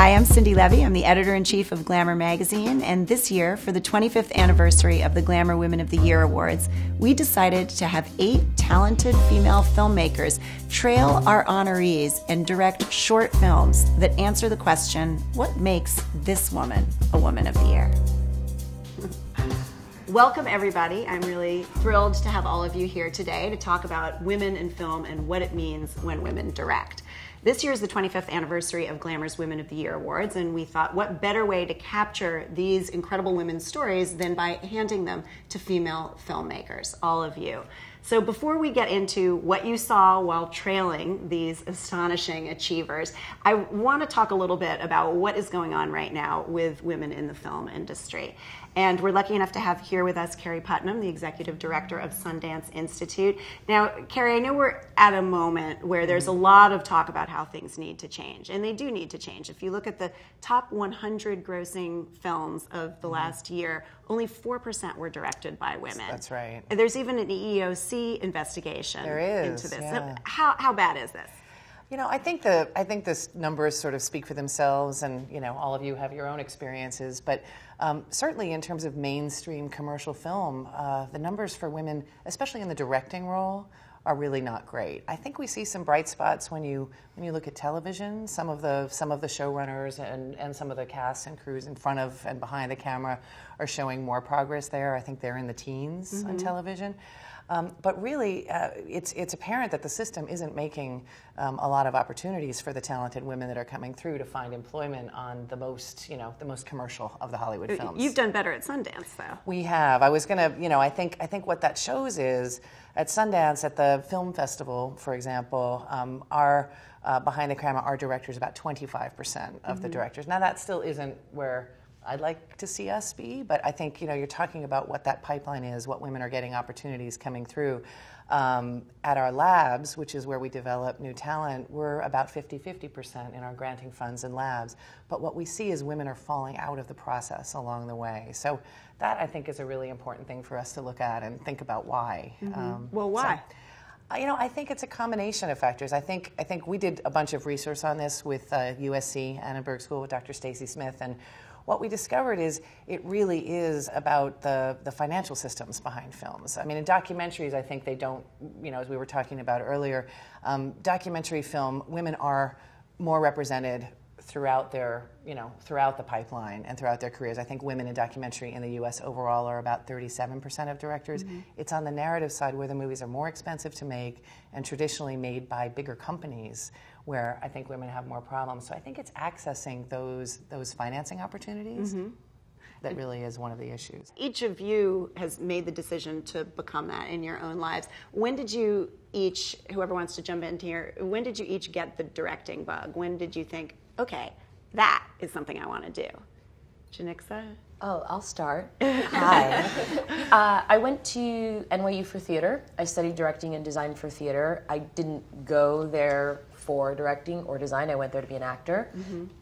Hi, I'm Cindi Leive. I'm the editor-in-chief of Glamour magazine, and this year, for the 25th anniversary of the Glamour Women of the Year Awards, we decided to have 8 talented female filmmakers trail our honorees and direct short films that answer the question, what makes this woman a Woman of the Year? Welcome, everybody. I'm really thrilled to have all of you here today to talk about women in film and what it means when women direct. This year is the 25th anniversary of Glamour's Women of the Year Awards, and we thought what better way to capture these incredible women's stories than by handing them to female filmmakers, all of you. So before we get into what you saw while trailing these astonishing achievers, I want to talk a little bit about what is going on right now with women in the film industry. And we're lucky enough to have here with us Carrie Putnam, the executive director of Sundance Institute. Now, Carrie, I know we're at a moment where there's a lot of talk about how things need to change, and they do need to change. If you look at the top 100 grossing films of the last year, only 4% were directed by women. That's right. There's even an EEOC investigation into this. Yeah. How bad is this? You know, I think the numbers sort of speak for themselves, and you know, all of you have your own experiences. But certainly, in terms of mainstream commercial film, the numbers for women, especially in the directing role, are really not great. I think we see some bright spots when you look at television. Some of the showrunners and some of the casts and crews in front of and behind the camera are showing more progress there. I think they're in the teens on television. But really, it's apparent that the system isn't making a lot of opportunities for the talented women that are coming through to find employment on the most commercial of the Hollywood films. You've done better at Sundance, though. We have. I was gonna, I think what that shows is at Sundance, at the film festival, for example, our behind the camera, our directors, about 25% of the directors. Now that still isn't where I'd like to see us be, but I think you're talking about what that pipeline is, what women are getting opportunities coming through. At our labs, which is where we develop new talent, we're about 50% in our granting funds and labs. But what we see is women are falling out of the process along the way. So that, I think, is a really important thing for us to look at and think about why. Well, why? So, I think it's a combination of factors. I think we did a bunch of research on this with USC Annenberg School with Dr. Stacy Smith, and what we discovered is it really is about the financial systems behind films. I mean, in documentaries, I think they don't, as we were talking about earlier, documentary film, women are more represented throughout throughout the pipeline and throughout their careers. I think women in documentary in the U.S. overall are about 37% of directors. It's on the narrative side where the movies are more expensive to make and traditionally made by bigger companies, where I think women have more problems. So I think it's accessing those financing opportunities that really is one of the issues. Each of you has made the decision to become that in your own lives. When did you each, whoever wants to jump in here, when did you each get the directing bug? When did you think, okay, that is something I want to do? Janicza? Oh, I'll start. Hi. I went to NYU for theater. I studied directing and design for theater. I didn't go there for directing or design. I went there to be an actor.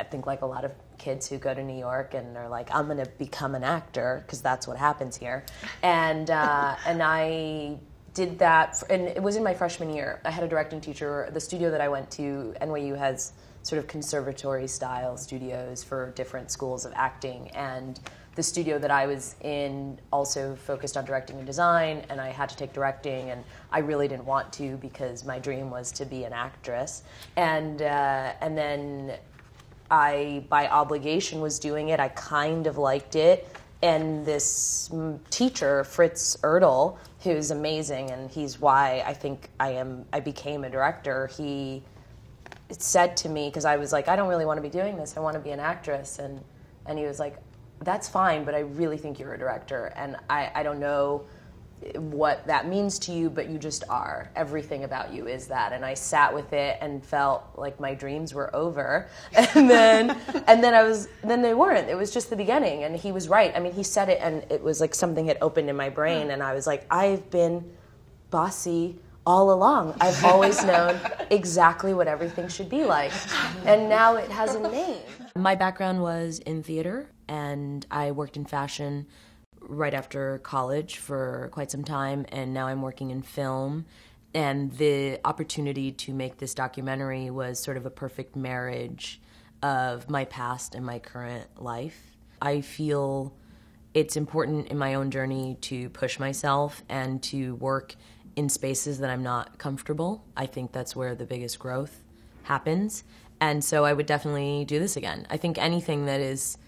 I think like a lot of kids who go to New York and are like, I'm going to become an actor because that's what happens here. And I did that, and it was in my freshman year. I had a directing teacher. The studio that I went to, NYU has sort of conservatory-style studios for different schools of acting, and the studio that I was in also focused on directing and design, and I had to take directing, and I really didn't want to because my dream was to be an actress. And then I, by obligation, was doing it. I kind of liked it. And this teacher, Fritz Ertl, who's amazing, and he's why I think I became a director, he said to me, because I was like, I don't really want to be doing this, I want to be an actress. And he was like, that's fine, but I really think you're a director, and I don't know what that means to you, but you just are. Everything about you is that. And I sat with it and felt like my dreams were over. And then they weren't. It was just the beginning. And he was right. I mean, he said it, and it was like something had opened in my brain, and I was like, I've been bossy all along. I've always known exactly what everything should be like. And now it has a name. My background was in theater, and I worked in fashion right after college for quite some time, and now I'm working in film. And the opportunity to make this documentary was sort of a perfect marriage of my past and my current life. I feel it's important in my own journey to push myself and to work in spaces that I'm not comfortable. I think that's where the biggest growth happens. And so I would definitely do this again. I think anything that is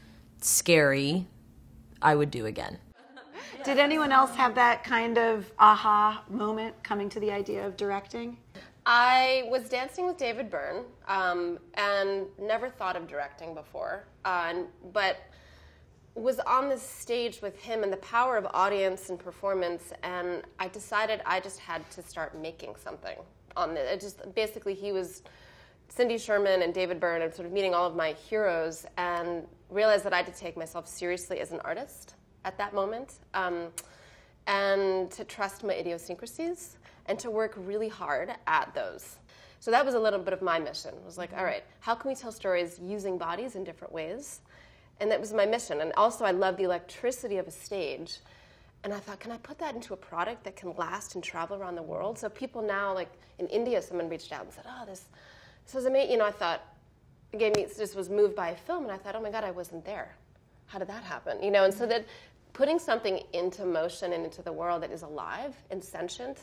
scary, I would do again. Did anyone else have that kind of aha moment coming to the idea of directing? I was dancing with David Byrne and never thought of directing before, but was on the stage with him and the power of audience and performance, and I decided I just had to start making something on it. It just basically, he was Cindy Sherman and David Byrne and sort of meeting all of my heroes, and realized that I had to take myself seriously as an artist at that moment, and to trust my idiosyncrasies and to work really hard at those. So that was a little bit of my mission. It was like, all right, how can we tell stories using bodies in different ways? And that was my mission. And also I love the electricity of a stage. And I thought, can I put that into a product that can last and travel around the world? So people now, like in India, someone reached out and said, oh, this was amazing. You know, I thought, just was moved by a film, and I thought, oh my God, I wasn't there. How did that happen? You know, and so that putting something into motion and into the world that is alive and sentient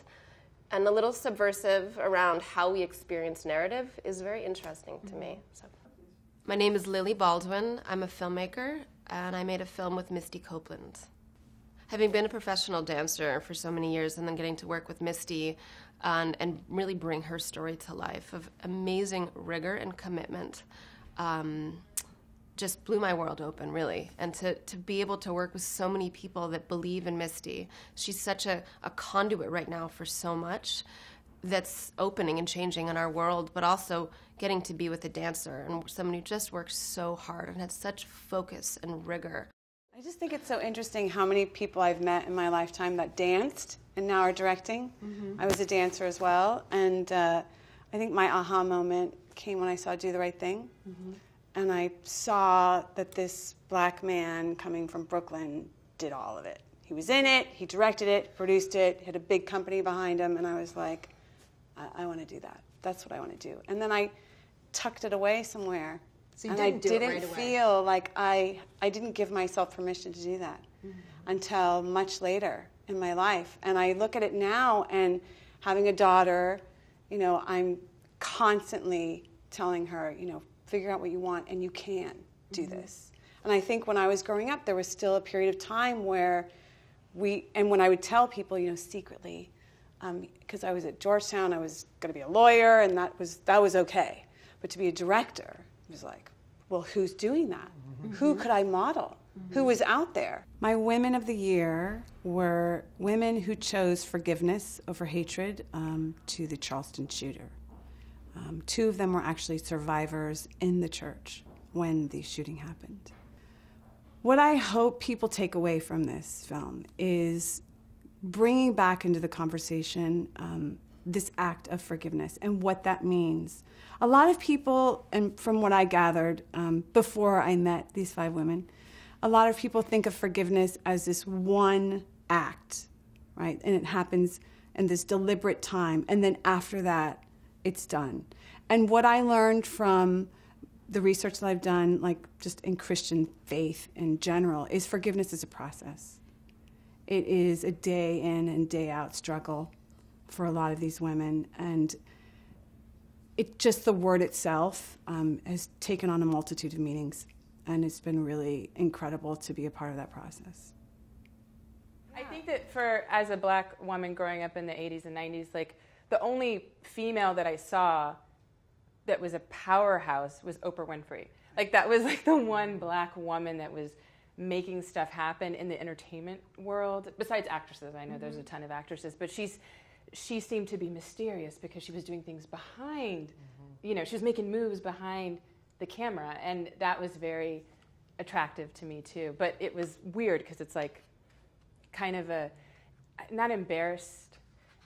and a little subversive around how we experience narrative is very interesting to me. So. My name is Lily Baldwin. I'm a filmmaker, and I made a film with Misty Copeland. Having been a professional dancer for so many years and then getting to work with Misty and really bring her story to life of amazing rigor and commitment just blew my world open, really. And to be able to work with so many people that believe in Misty. She's such a conduit right now for so much that's opening and changing in our world, but also getting to be with a dancer and someone who just works so hard and has such focus and rigor. I just think it's so interesting how many people I've met in my lifetime that danced and now are directing. I was a dancer as well, and I think my aha moment came when I saw Do the Right Thing. And I saw that this black man coming from Brooklyn did all of it. He was in it, he directed it, produced it, had a big company behind him, and I was like, I want to do that. That's what I want to do. And then I tucked it away somewhere. So you and didn't do it right I didn't away. feel like I didn't give myself permission to do that until much later in my life. And I look at it now, and having a daughter, you know, I'm constantly telling her, you know, figure out what you want, and you can do this. And I think when I was growing up, there was still a period of time where and when I would tell people, you know, secretly, because I was at Georgetown, I was going to be a lawyer, and that was okay. But to be a director, it was like, well, who's doing that? Who could I model? Who was out there? My women of the year were women who chose forgiveness over hatred to the Charleston shooter. Two of them were actually survivors in the church when the shooting happened. What I hope people take away from this film is bringing back into the conversation this act of forgiveness and what that means. A lot of people, and from what I gathered before I met these 5 women, a lot of people think of forgiveness as this one act, right? And it happens in this deliberate time, and then after that, it's done. And what I learned from the research that I've done, like just in Christian faith in general, is forgiveness is a process. It is a day in and day out struggle for a lot of these women, and it just the word itself has taken on a multitude of meanings, and it's been really incredible to be a part of that process. I think that as a black woman growing up in the 80s and 90s, like the only female that I saw that was a powerhouse was Oprah Winfrey. Like that was like the one black woman that was making stuff happen in the entertainment world. Besides actresses, I know there's a ton of actresses, but she seemed to be mysterious because she was doing things behind, you know, she was making moves behind the camera, and that was very attractive to me too. But it was weird because it's like kind of not embarrassed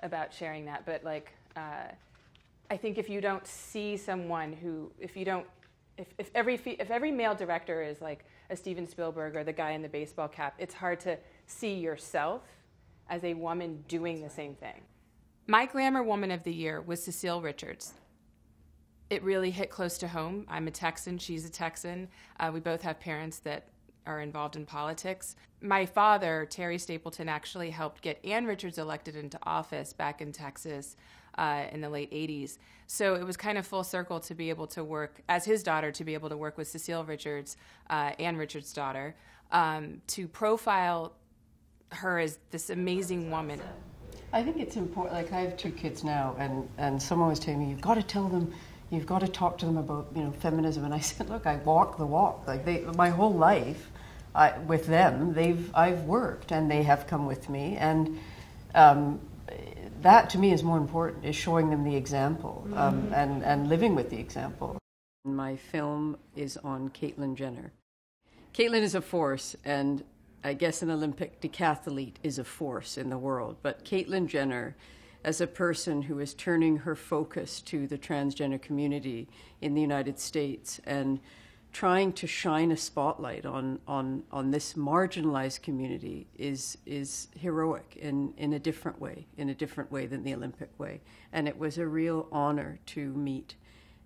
about sharing that, but like I think if you don't see someone who, if every male director is like a Steven Spielberg or the guy in the baseball cap, it's hard to see yourself as a woman doing the same thing. My Glamour Woman of the Year was Cecile Richards. it really hit close to home. I'm a Texan, she's a Texan. We both have parents that are involved in politics. My father, Terry Stapleton, actually helped get Ann Richards elected into office back in Texas in the late 80s. So it was kind of full circle to be able to work, as his daughter, to be able to work with Cecile Richards, Ann Richards' daughter, to profile her as this amazing woman. I think it's important. Like, I have 2 kids now, and someone was telling me, you've got to tell them, you've got to talk to them about, you know, feminism. And I said, look, I walk the walk. Like, my whole life with them, I've worked, and they have come with me, and that to me is more important, is showing them the example, and living with the example. My film is on Caitlyn Jenner. Caitlyn is a force, and I guess an Olympic decathlete is a force in the world, but Caitlyn Jenner, as a person who is turning her focus to the transgender community in the United States and trying to shine a spotlight on this marginalized community is heroic in a different way than the Olympic way. And it was a real honor to meet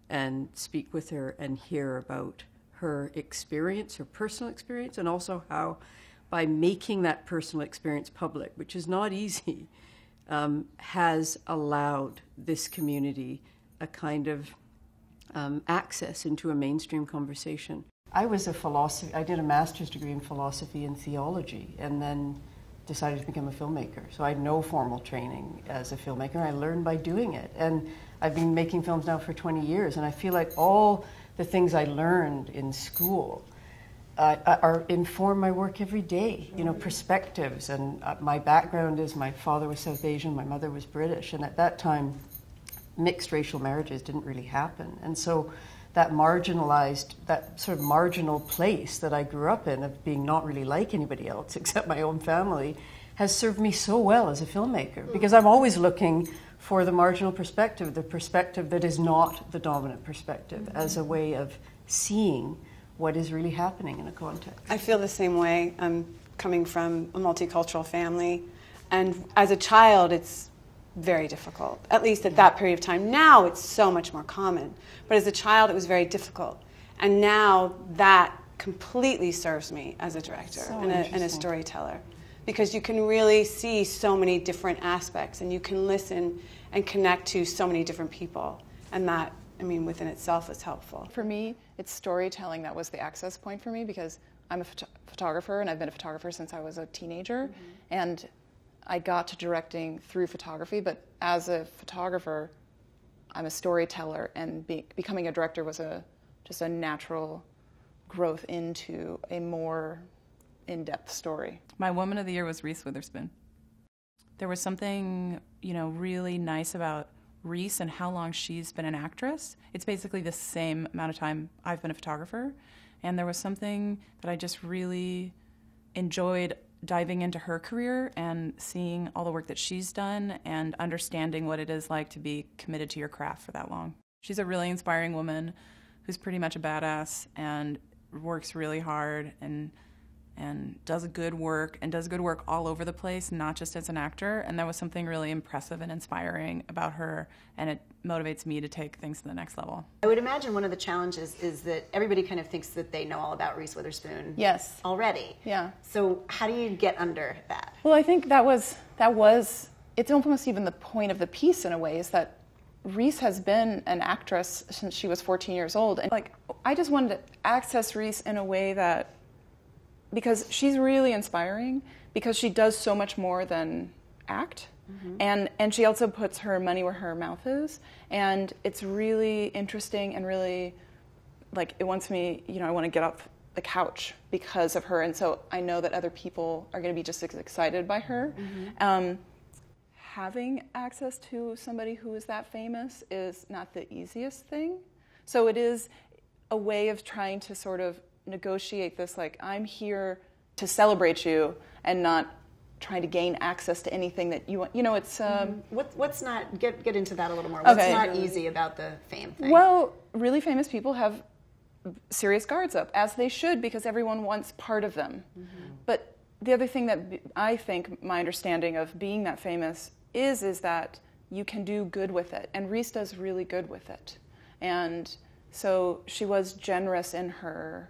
and speak with her and hear about her experience, her personal experience, and also how by making that personal experience public, which is not easy, has allowed this community a kind of access into a mainstream conversation. I did a master's degree in philosophy and theology, and then decided to become a filmmaker. So I had no formal training as a filmmaker. I learned by doing it. And I've been making films now for 20 years, and I feel like all the things I learned in school inform my work every day, you know, perspectives. And my background is my father was South Asian, my mother was British, and at that time, mixed racial marriages didn't really happen. And so that sort of marginal place that I grew up in, of being not really like anybody else except my own family, has served me so well as a filmmaker, because I'm always looking for the marginal perspective, the perspective that is not the dominant perspective, as a way of seeing what is really happening in a context. I feel the same way. I'm coming from a multicultural family, and as a child, it's very difficult, at least at that period of time. Now it's so much more common, but as a child it was very difficult. And now that completely serves me as a director and a storyteller, because you can really see so many different aspects, and you can listen and connect to so many different people, and that, I mean, within itself is helpful. For me, it's storytelling that was the access point for me, because I'm a photographer, and I've been a photographer since I was a teenager, and I got to directing through photography, but as a photographer, I'm a storyteller, and becoming a director was just a natural growth into a more in-depth story. My Woman of the Year was Reese Witherspoon. There was something, you know, really nice about Reese and how long she's been an actress. It's basically the same amount of time I've been a photographer, and there was something that I just really enjoyed diving into her career and seeing all the work that she's done and understanding what it is like to be committed to your craft for that long. She's a really inspiring woman who's pretty much a badass and works really hard and does good work all over the place, not just as an actor. And there was something really impressive and inspiring about her, and it motivates me to take things to the next level. I would imagine one of the challenges is that everybody kind of thinks that they know all about Reese Witherspoon. Yes. Already. Yeah. So how do you get under that? Well, I think that was it's almost even the point of the piece in a way, is that Reese has been an actress since she was 14 years old. And like, I just wanted to access Reese in a way that, because she's really inspiring, because she does so much more than act. And she also puts her money where her mouth is, and it's really interesting and really, like, it wants me, you know, I want to get off the couch because of her, and so I know that other people are going to be just as excited by her. Having access to somebody who is that famous is not the easiest thing, so it is a way of trying to sort of negotiate this, like, I'm here to celebrate you and not trying to gain access to anything that you want. You know, it's What's not, get into that a little more. What's not easy about the fame thing? Well, really famous people have serious guards up, as they should, because everyone wants part of them. But the other thing that I think my understanding of being that famous is that you can do good with it, and Reese does really good with it. And so she was generous in her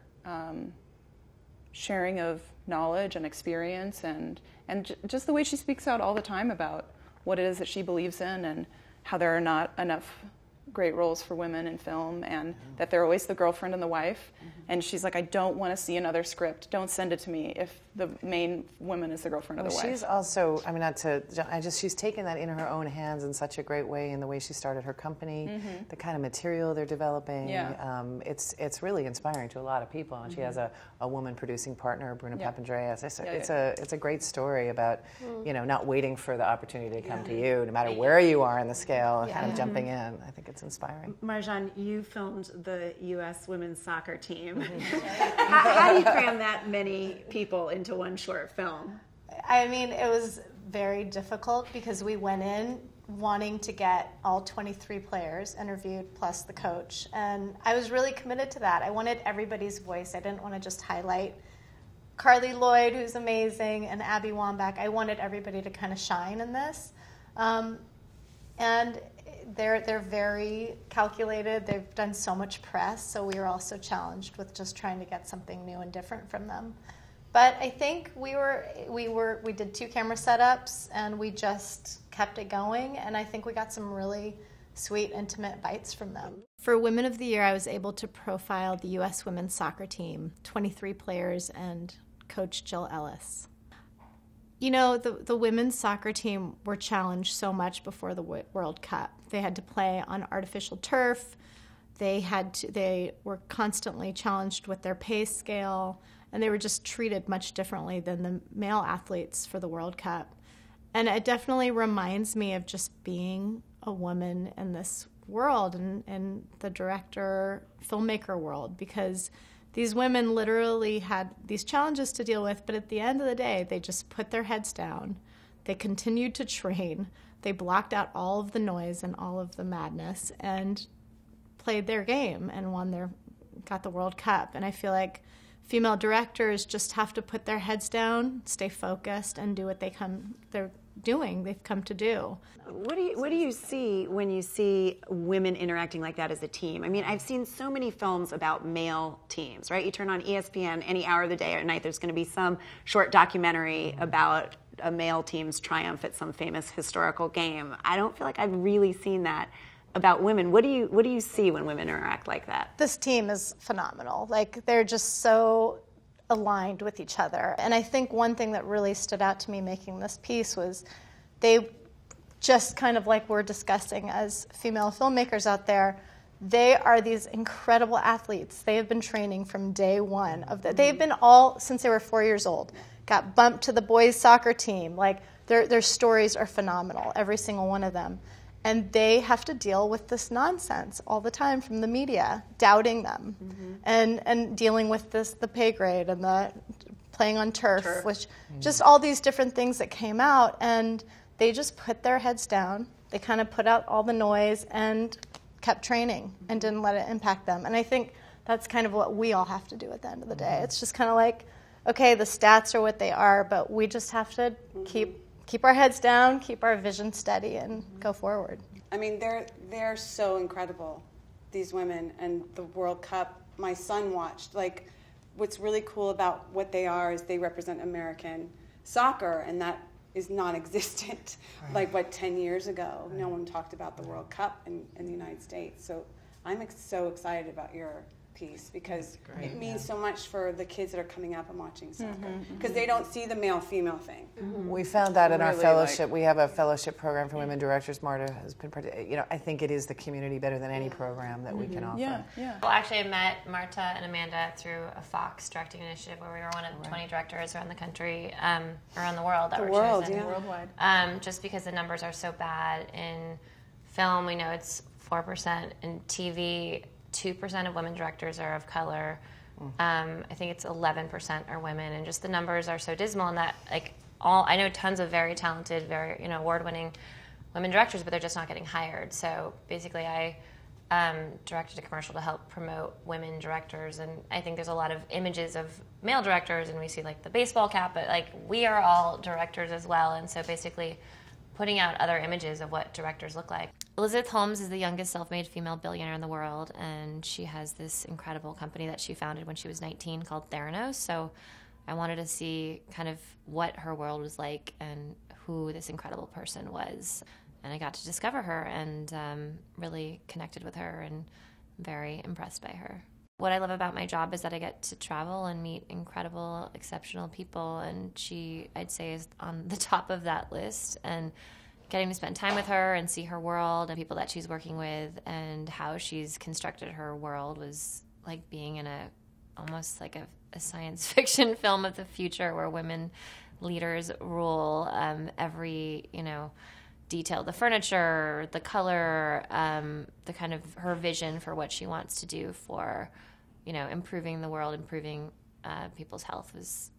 sharing of knowledge and experience, and just the way she speaks out all the time about what it is that she believes in and how there are not enough great roles for women in film, and that they're always the girlfriend and the wife. And she's like, I don't want to see another script. Don't send it to me if the main woman is the girlfriend or the wife. She's also, I mean, she's taken that in her own hands in such a great way in the way she started her company, the kind of material they're developing. Yeah. It's really inspiring to a lot of people. And she has a woman producing partner, Bruna Papandreou. It's a great story about, not waiting for the opportunity to come to you, no matter where you are in the scale, kind of jumping in. I think it's inspiring. Marjan, you filmed the U.S. women's soccer team. How do you cram that many people into one short film? I mean, it was very difficult because we went in wanting to get all 23 players interviewed plus the coach. And I was really committed to that. I wanted everybody's voice. I didn't want to just highlight Carly Lloyd, who's amazing, and Abby Wambach. I wanted everybody to kind of shine in this. And they're very calculated. They've done so much press, so we were also challenged with just trying to get something new and different from them. But I think we did 2 camera setups, and we just kept it going, and I think we got some really sweet, intimate bites from them. For Women of the Year, I was able to profile the U.S. women's soccer team, 23 players, and Coach Jill Ellis. You know, the women's soccer team were challenged so much before the World Cup. They had to play on artificial turf. They were constantly challenged with their pay scale, and they were just treated much differently than the male athletes for the World Cup. And it definitely reminds me of just being a woman in this world and the director, filmmaker world, because these women literally had these challenges to deal with, but at the end of the day, they just put their heads down. They continued to train. They blocked out all of the noise and all of the madness and played their game and got the World Cup. And I feel like female directors just have to put their heads down, stay focused, and do what they've come to do. What do you see when you see women interacting like that as a team? I mean, I've seen so many films about male teams, right? You turn on ESPN any hour of the day or night, there's going to be some short documentary about a male team's triumph at some famous historical game. I don't feel like I've really seen that about women. What do you see when women interact like that? This team is phenomenal. Like, they're just so aligned with each other. And I think one thing that really stood out to me making this piece was they just kind of like we're discussing as female filmmakers out there, they are these incredible athletes. They have been training from day one of they've been all since they were 4 years old. Got bumped to the boys soccer team. Like their stories are phenomenal, every single one of them. And they have to deal with this nonsense all the time from the media, doubting them, and dealing with the pay grade and the playing on turf, which just all these different things that came out. And they just put their heads down. They kind of put out all the noise and kept training and didn't let it impact them. And I think that's kind of what we all have to do at the end of the day. It's just kind of like, okay, the stats are what they are, but we just have to keep our heads down, keep our vision steady, and go forward. I mean, they're so incredible, these women, and the World Cup. My son watched. Like, what's really cool about what they are is they represent American soccer, and that is non-existent. Right. Like, 10 years ago, no one talked about the World Cup in the United States. So I'm so excited about your piece because it means so much for the kids that are coming up and watching soccer because they don't see the male-female thing. We found that in our fellowship. We have a fellowship program for women directors. Marta has been, I think it is the community better than any program that we can offer. Yeah. Well, actually, I met Marta and Amanda through a Fox directing initiative where we were one of 20 directors around the country, around the world that were chosen. Worldwide. Just because the numbers are so bad in film, we know it's 4%. In TV, 2% of women directors are of color. I think it's 11% are women, and just the numbers are so dismal. And that, I know tons of very talented, very award-winning women directors, but they're just not getting hired. So basically, I directed a commercial to help promote women directors, and I think there's a lot of images of male directors, and we see the baseball cap, but we are all directors as well. And so basically, putting out other images of what directors look like. Elizabeth Holmes is the youngest self-made female billionaire in the world, and she has this incredible company that she founded when she was 19 called Theranos. So I wanted to see kind of what her world was like and who this incredible person was. And I got to discover her and really connected with her and very impressed by her. What I love about my job is that I get to travel and meet incredible, exceptional people, and she, I'd say, is on the top of that list. And getting to spend time with her and see her world and people that she's working with and how she's constructed her world was like being in almost like a science fiction film of the future where women leaders rule every, detail, the furniture, the color, the kind of her vision for what she wants to do for, improving the world, improving people's health was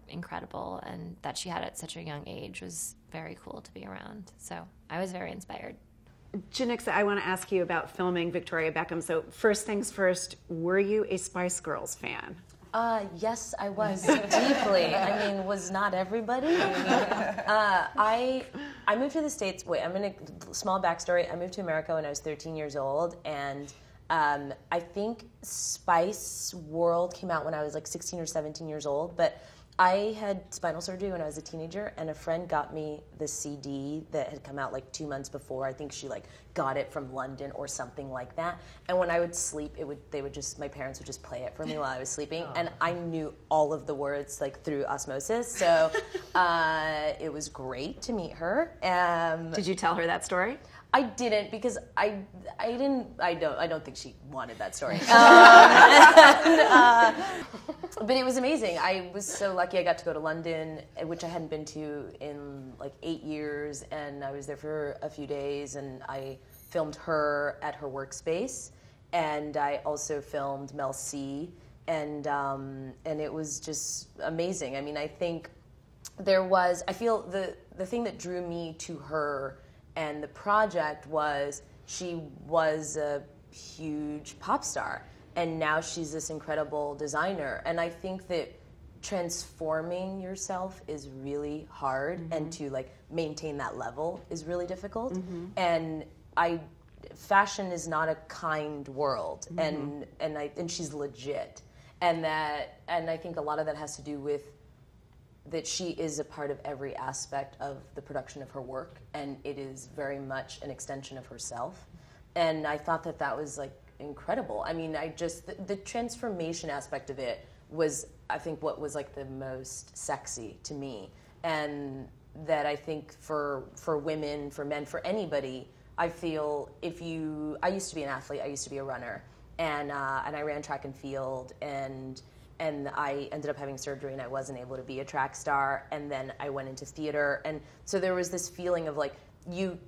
incredible, and that she had at such a young age was very cool to be around. So I was very inspired. Janicza, I want to ask you about filming Victoria Beckham. So first things first, were you a Spice Girls fan? Yes, I was deeply. I mean, was not everybody? I moved to the States. Wait, I'm in a small backstory. I moved to America when I was 13 years old, and I think Spice World came out when I was like 16 or 17 years old, but I had spinal surgery when I was a teenager, and a friend got me the CD that had come out like 2 months before. I think she like got it from London or something like that. And when I would sleep, my parents would just play it for me while I was sleeping, and I knew all of the words like through osmosis. So it was great to meet her. Did you tell her that story? I didn't, because I don't think she wanted that story. But it was amazing. I was so lucky I got to go to London, which I hadn't been to in like 8 years, and I was there for a few days, and I filmed her at her workspace, and I also filmed Mel C, and it was just amazing. I mean, I think I feel the thing that drew me to her and the project was she was a huge pop star, and now she's this incredible designer. And I think that transforming yourself is really hard, and to like maintain that level is really difficult. And fashion is not a kind world, and she's legit, and I think a lot of that has to do with that she is a part of every aspect of the production of her work, and it is very much an extension of herself. And I thought that was like incredible. I mean, the transformation aspect of it was, I think, what was like the most sexy to me. And that I think for women, for men, for anybody, I feel I used to be an athlete, I used to be a runner, and I ran track and field, and I ended up having surgery and I wasn't able to be a track star, and then I went into theater, and so there was this feeling of like,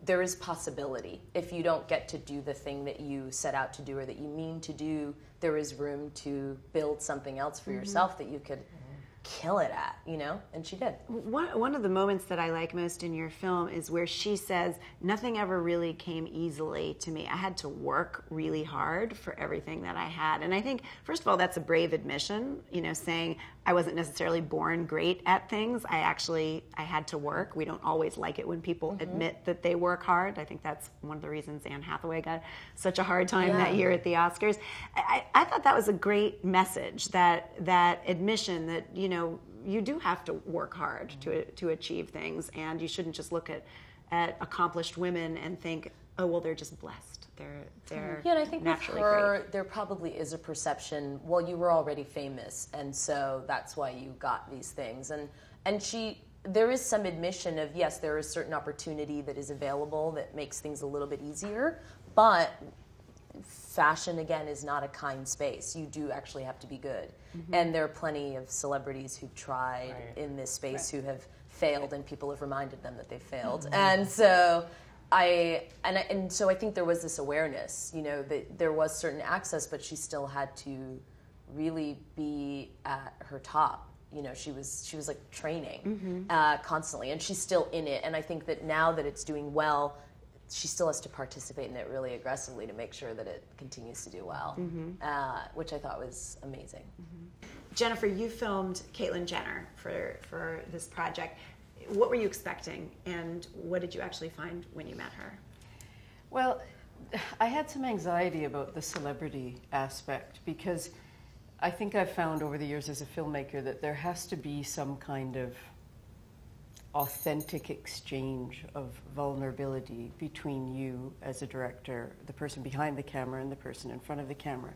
there is possibility. If you don't get to do the thing that you set out to do or that you mean to do, there is room to build something else for yourself that you could kill it at, and she did. One of the moments that I like most in your film is where she says, nothing ever really came easily to me. I had to work really hard for everything that I had. And I think, first of all, that's a brave admission, saying I wasn't necessarily born great at things. I had to work. We don't always like it when people admit that they work hard. I think that's one of the reasons Anne Hathaway got such a hard time that year at the Oscars. I thought that was a great message, that admission that, you do have to work hard to achieve things, and you shouldn't just look at accomplished women and think, oh, well, they're just blessed. They're and I think with her, great. There probably is a perception, well, you were already famous, and so that's why you got these things. And there is some admission of, yes, there is certain opportunity that is available that makes things a little bit easier, but fashion, again, is not a kind space. You do actually have to be good. And there are plenty of celebrities who've tried in this space who have failed, and people have reminded them that they failed. And so I think there was this awareness, that there was certain access, but she still had to really be at her top. She was like training constantly, and she's still in it. And I think that now that it's doing well, she still has to participate in it really aggressively to make sure that it continues to do well, which I thought was amazing. Jennifer, you filmed Caitlyn Jenner for this project. what were you expecting, and what did you actually find when you met her? Well, I had some anxiety about the celebrity aspect because I think I've found over the years as a filmmaker that there has to be some kind of authentic exchange of vulnerability between you as a director, the person behind the camera, and the person in front of the camera.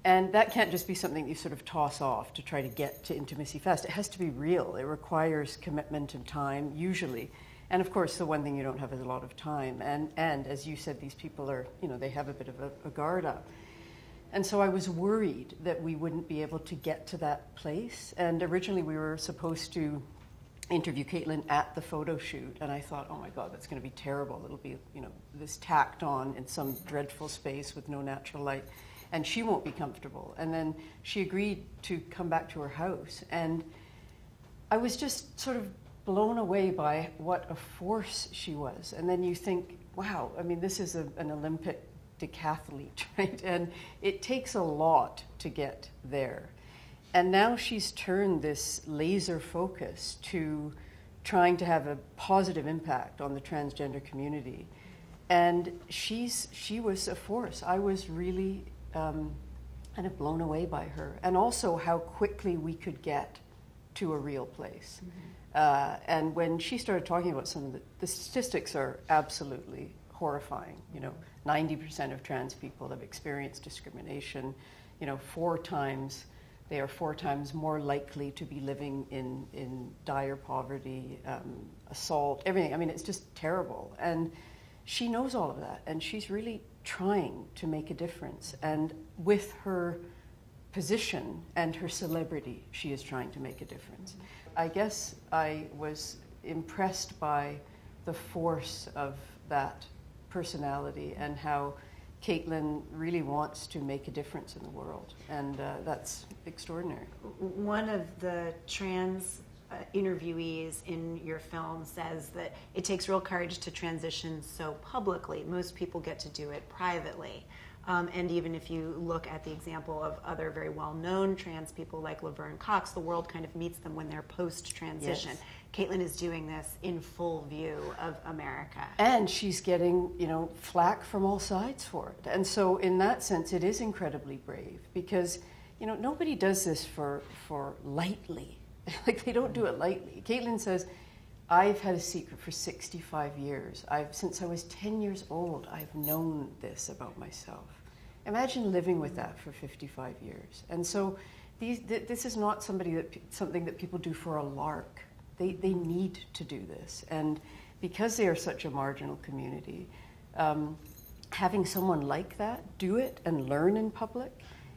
And that can't just be something that you sort of toss off to try to get to intimacy fast. It has to be real. It requires commitment and time, usually. And of course, the one thing you don't have is a lot of time. And as you said, these people are, they have a bit of a guard up. And so I was worried that we wouldn't be able to get to that place. And originally we were supposed to interview Caitlin at the photo shoot. And I thought, oh my God, that's going to be terrible. It'll be, this tacked on in some dreadful space with no natural light. And she won't be comfortable. And then she agreed to come back to her house. And I was just sort of blown away by what a force she was. And then you think, wow, this is an Olympic decathlete, right? And it takes a lot to get there. And now she's turned this laser focus to trying to have a positive impact on the transgender community. And she was a force. I was really kind of blown away by her. And also how quickly we could get to a real place. And when she started talking about some of the statistics are absolutely horrifying. 90% of trans people have experienced discrimination. They are 4 times more likely to be living in dire poverty, assault, everything. It's just terrible. And she knows all of that, and she's really trying to make a difference. And with her position and her celebrity, she is trying to make a difference. I guess I was impressed by the force of that personality and how Caitlin really wants to make a difference in the world, and that's extraordinary. One of the trans interviewees in your film says that it takes real courage to transition so publicly. Most people get to do it privately. And even if you look at the example of other very well-known trans people like Laverne Cox, the world kind of meets them when they're post-transition. Yes. Caitlin is doing this in full view of America. And she's getting, flack from all sides for it. And so in that sense, it is incredibly brave because, nobody does this for lightly. Like, they don't do it lightly. Caitlin says, I've had a secret for 65 years. Since I was 10 years old, I've known this about myself. Imagine living with that for 55 years. And so this is not something that people do for a lark. They need to do this. And because they are such a marginal community, having someone like that do it and learn in public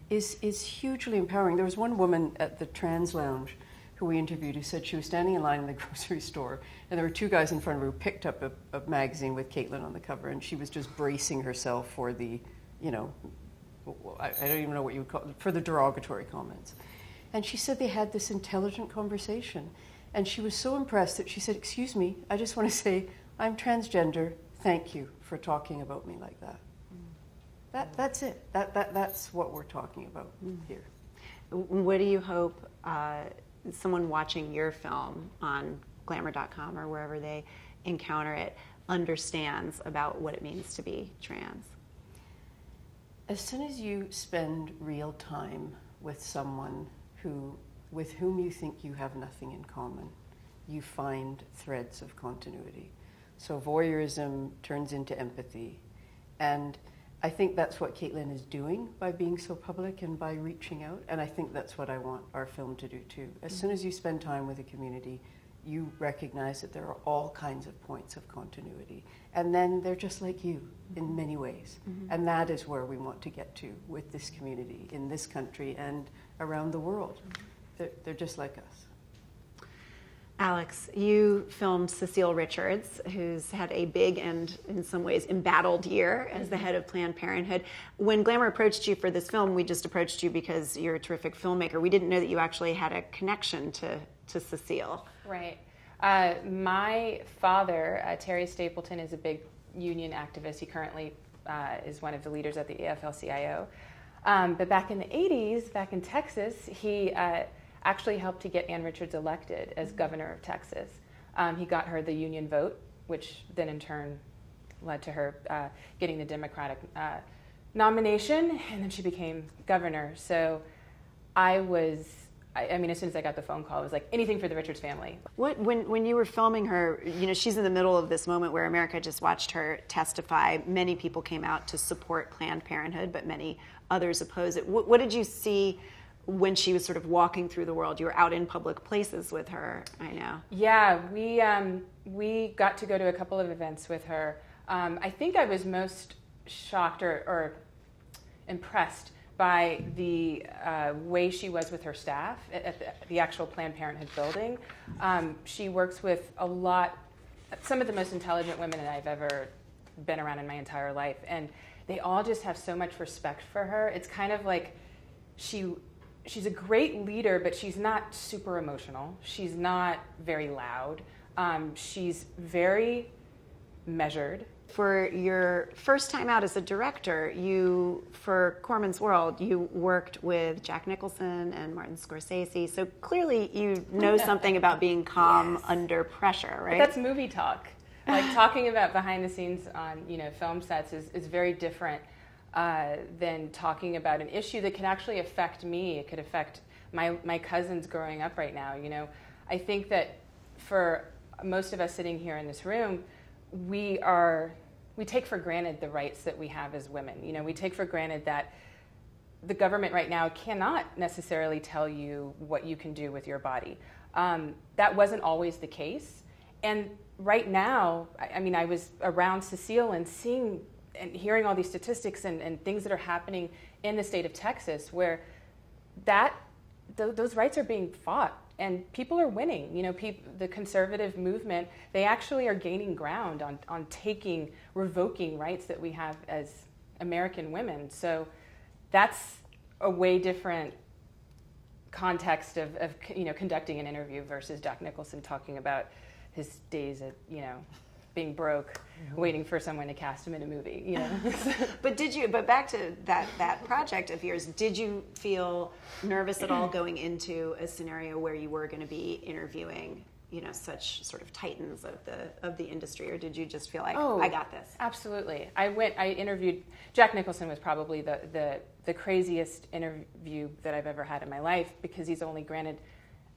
is hugely empowering. There was one woman at the Trans Lounge who we interviewed who said she was standing in line in the grocery store and there were 2 guys in front of her who picked up a magazine with Caitlin on the cover, and she was just bracing herself for the, I don't even know what you would call it, for the derogatory comments. And she said they had this intelligent conversation. And she was so impressed that she said, excuse me, I just want to say I'm transgender. Thank you for talking about me like that. That's it. That's what we're talking about here. What do you hope someone watching your film on glamour.com or wherever they encounter it understands about what it means to be trans? As soon as you spend real time with someone with whom you think you have nothing in common, you find threads of continuity. So voyeurism turns into empathy. And I think that's what Caitlin is doing by being so public and by reaching out. And I think that's what I want our film to do too. As soon as you spend time with a community, you recognize that there are all kinds of points of continuity. And then they're just like you in many ways. And that is where we want to get to with this community in this country and around the world. They're just like us. Alex, you filmed Cecile Richards, who's had a big and, in some ways, embattled year as the head of Planned Parenthood. When Glamour approached you for this film, we just approached you because you're a terrific filmmaker. We didn't know that you actually had a connection to Cecile. Right. My father, Terry Stapleton, is a big union activist. He currently is one of the leaders at the AFL-CIO. But back in the 80s, back in Texas, he actually helped to get Ann Richards elected as governor of Texas. He got her the union vote, which then in turn led to her getting the Democratic nomination, and then she became governor. So I mean, as soon as I got the phone call, it was like anything for the Richards family. When you were filming her, she's in the middle of this moment where America just watched her testify. Many people came out to support Planned Parenthood, but many others oppose it. What did you see when she was sort of walking through the world? You were out in public places with her, I know. Yeah, we got to go to a couple of events with her. I think I was most shocked or impressed by the way she was with her staff at the actual Planned Parenthood building. She works with some of the most intelligent women that I've ever been around in my entire life, and they all just have so much respect for her. It's kind of like she's a great leader, but she's not super emotional. She's not very loud. She's very measured. For your first time out as a director, for Corman's World, you worked with Jack Nicholson and Martin Scorsese. So clearly you know something about being calm under pressure, right? But that's movie talk. Like talking about behind the scenes on film sets is very different than talking about an issue that could actually affect me. It could affect my cousins growing up right now. I think that for most of us sitting here in this room, we take for granted the rights that we have as women. We take for granted that the government right now cannot necessarily tell you what you can do with your body. That wasn't always the case. And right now, I was around Cecile and seeing and hearing all these statistics and things that are happening in the state of Texas where those rights are being fought. And people are winning. The conservative movement, they actually are gaining ground on revoking rights that we have as American women. So that's a way different context of conducting an interview versus Jack Nicholson talking about his days at, being broke, waiting for someone to cast him in a movie, But back to that project of yours, did you feel nervous at all going into a scenario where you were going to be interviewing, such sort of titans of the industry, or did you just feel like, I got this? Absolutely. I interviewed, Jack Nicholson was probably the craziest interview that I've ever had in my life, because he's only granted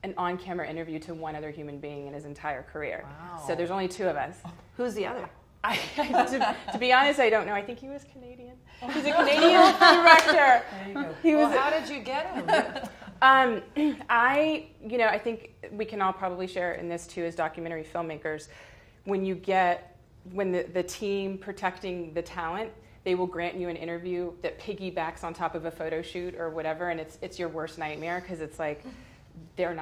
an on-camera interview to one other human being in his entire career. Wow. So there's only two of us. Who's the other? To be honest, I don't know. I think he was Canadian. He's a Canadian director. There you go. How did you get him? I think we can all probably share in this too as documentary filmmakers. When the team protecting the talent, they will grant you an interview that piggybacks on top of a photo shoot or whatever, and it's your worst nightmare, because it's like, I'm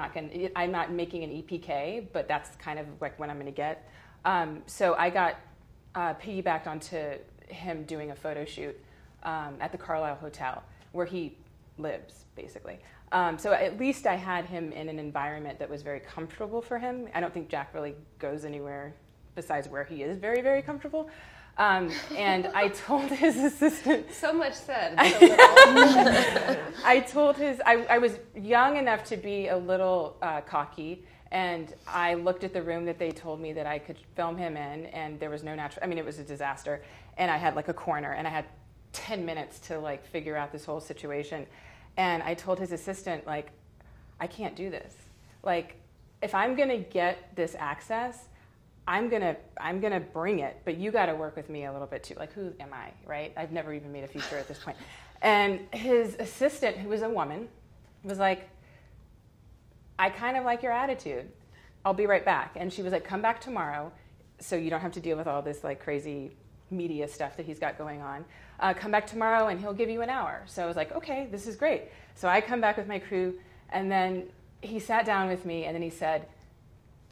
not making an EPK, but that's kind of like what I'm going to get. So I got piggybacked onto him doing a photo shoot at the Carlisle Hotel, where he lives, basically. So at least I had him in an environment that was very comfortable for him. I don't think Jack really goes anywhere besides where he is very, very comfortable. And I told his assistant. So much said. I was young enough to be a little cocky, and I looked at the room that they told me that I could film him in, and there was no it was a disaster. And I had like a corner, and I had 10 minutes to figure out this whole situation. And I told his assistant, I can't do this. If I'm gonna get this access, I'm gonna bring it, but you got to work with me a little bit too. Who am I, right? I've never even made a feature at this point. And his assistant, who was a woman, was like, I kind of like your attitude. I'll be right back. And she was like, come back tomorrow, so you don't have to deal with all this crazy media stuff that he's got going on. Come back tomorrow, and he'll give you an hour. So I was like, okay, this is great. So I come back with my crew, and then he sat down with me, and then he said,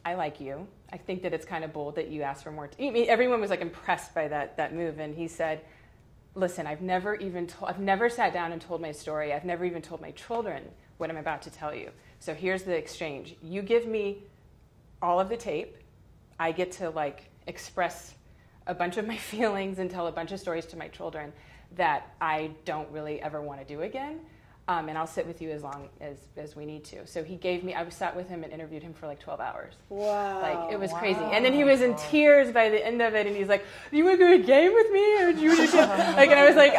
I like you. I think that it's kind of bold that you asked for more. Everyone was impressed by that move, and he said, "Listen, I've never sat down and told my story. I've never even told my children what I'm about to tell you. So here's the exchange. You give me all of the tape. I get to express a bunch of my feelings and tell a bunch of stories to my children that I don't really ever want to do again. and I'll sit with you as long as we need to. So he gave me, I sat with him and interviewed him for like 12 hours. Wow. Like, it was crazy. And then he was in tears by the end of it, and he's like, do you want to go to a game with me? Or do you want to like, and I was like,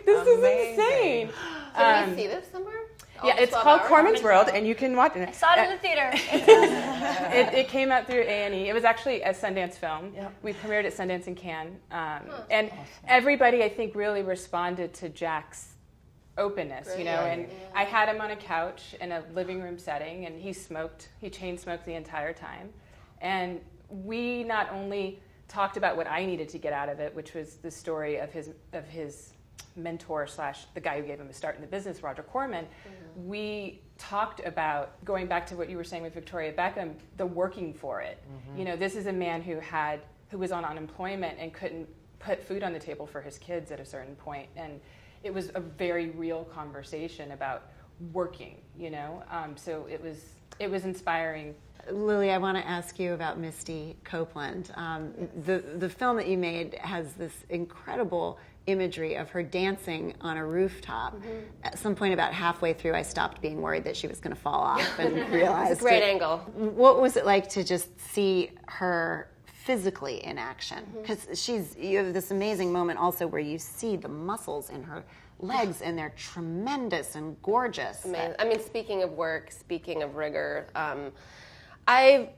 this is insane. Can we see this somewhere? Yeah, it's called Corman's World, and you can watch it. I saw it in the theater. It came out through A&E. It was actually a Sundance film. Yep. We premiered at Sundance in Cannes. And everybody, I think, really responded to Jack's openness, you know. And I had him on a couch in a living room setting, and he chain smoked the entire time. And we not only talked about what I needed to get out of it, which was the story of his mentor / the guy who gave him a start in the business, Roger Corman. We talked about, going back to what you were saying with Victoria Beckham, the working for it. You know, this is a man who was on unemployment and couldn't put food on the table for his kids at a certain point. And it was a very real conversation about working, you know. So it was inspiring. Lily, I want to ask you about Misty Copeland. The film that you made has this incredible imagery of her dancing on a rooftop. At some point about halfway through, I stopped being worried that she was going to fall off and realized it's a great angle. What was it like to just see her physically in action? Because you have this amazing moment also where you see the muscles in her legs, and they're tremendous and gorgeous. Amazing. I mean, speaking of work, speaking of rigor, I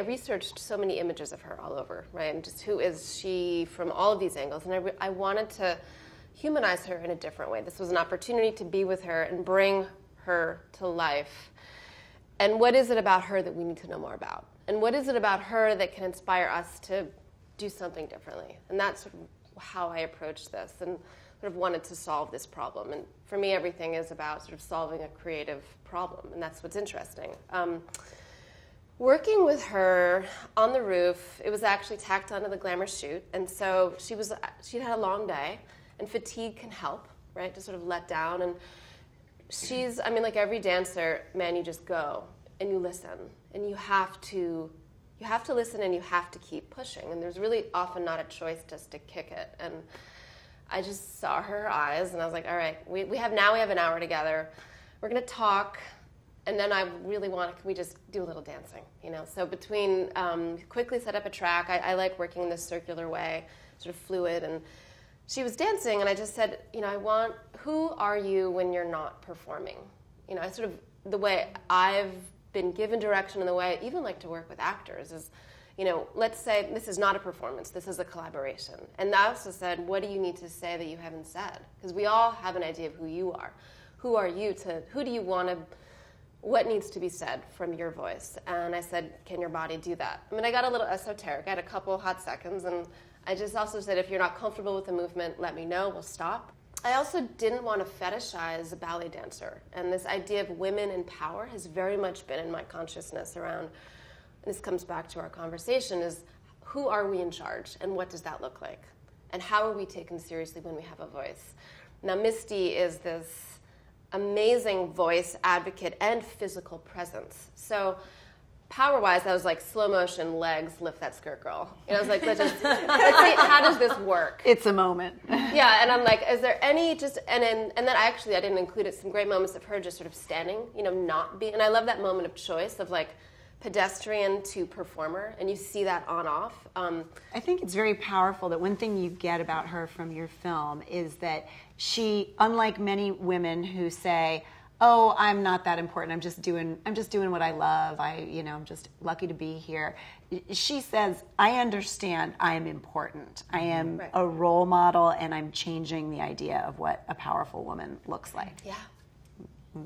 researched so many images of her all over, right? And just who is she from all of these angles. And I wanted to humanize her in a different way. This was an opportunity to be with her and bring her to life. And what is it about her that we need to know more about? And what is it about her that can inspire us to do something differently? And that's sort of how I approached this and sort of wanted to solve this problem. And for me, everything is about sort of solving a creative problem, and that's what's interesting. Working with her on the roof, it was actually tacked onto the Glamour shoot, and so she'd had a long day, and fatigue can help, right, to sort of let down. And like every dancer, man, you just go and you listen, and you have to listen, and you have to keep pushing. And there's really often not a choice just to kick it. And I just saw her eyes, and I was like, all right, we have an hour together. We're going to talk. And then I really can we just do a little dancing, you know? So between, quickly set up a track. I like working in this circular way, sort of fluid. And she was dancing, and I just said, you know, who are you when you're not performing? You know, the way I've been given direction and the way I even like to work with actors is, you know, let's say this is not a performance, this is a collaboration. And I also said, what do you need to say that you haven't said? Because we all have an idea of who you are. Who are you who do you want to, what needs to be said from your voice? And I said, can your body do that? I mean, I got a little esoteric. I had a couple hot seconds, and I just also said, if you're not comfortable with the movement, let me know, we'll stop. I also didn't want to fetishize a ballet dancer. And this idea of women in power has very much been in my consciousness around, and this comes back to our conversation, is who are we in charge, and what does that look like? And how are we taken seriously when we have a voice? Now, Misty is this amazing voice, advocate, and physical presence. So power-wise, I was like, slow motion, legs, lift that skirt, girl. You know, I was like, let's see, how does this work? It's a moment. Yeah, and I'm like, is there any and then I didn't include it, some great moments of her just sort of standing, you know, not being, and I love that moment of choice of like, pedestrian to performer, and you see that on-off. I think it's very powerful that one thing you get about her from your film is that she, unlike many women who say, "Oh, I'm not that important. I'm just doing what I love. I'm just lucky to be here." She says, "I understand. I am important. I am a role model, and I'm changing the idea of what a powerful woman looks like." Yeah.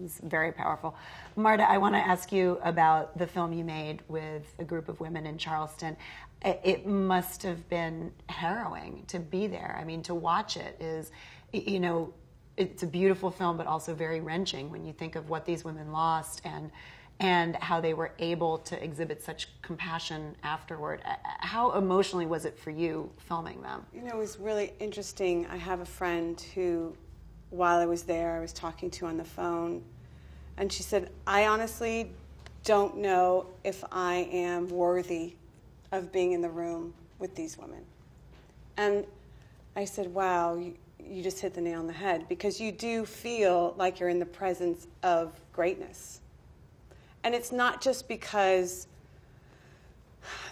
It's very powerful. Marta, I want to ask you about the film you made with a group of women in Charleston. It must have been harrowing to be there. I mean, to watch it is, you know, it's a beautiful film, but also very wrenching when you think of what these women lost and how they were able to exhibit such compassion afterward. How emotionally was it for you filming them? You know, it was really interesting. I have a friend who, while I was there, I was talking to on the phone, and she said, I honestly don't know if I am worthy of being in the room with these women. And I said, wow, you just hit the nail on the head, because you do feel like you're in the presence of greatness. And it's not just because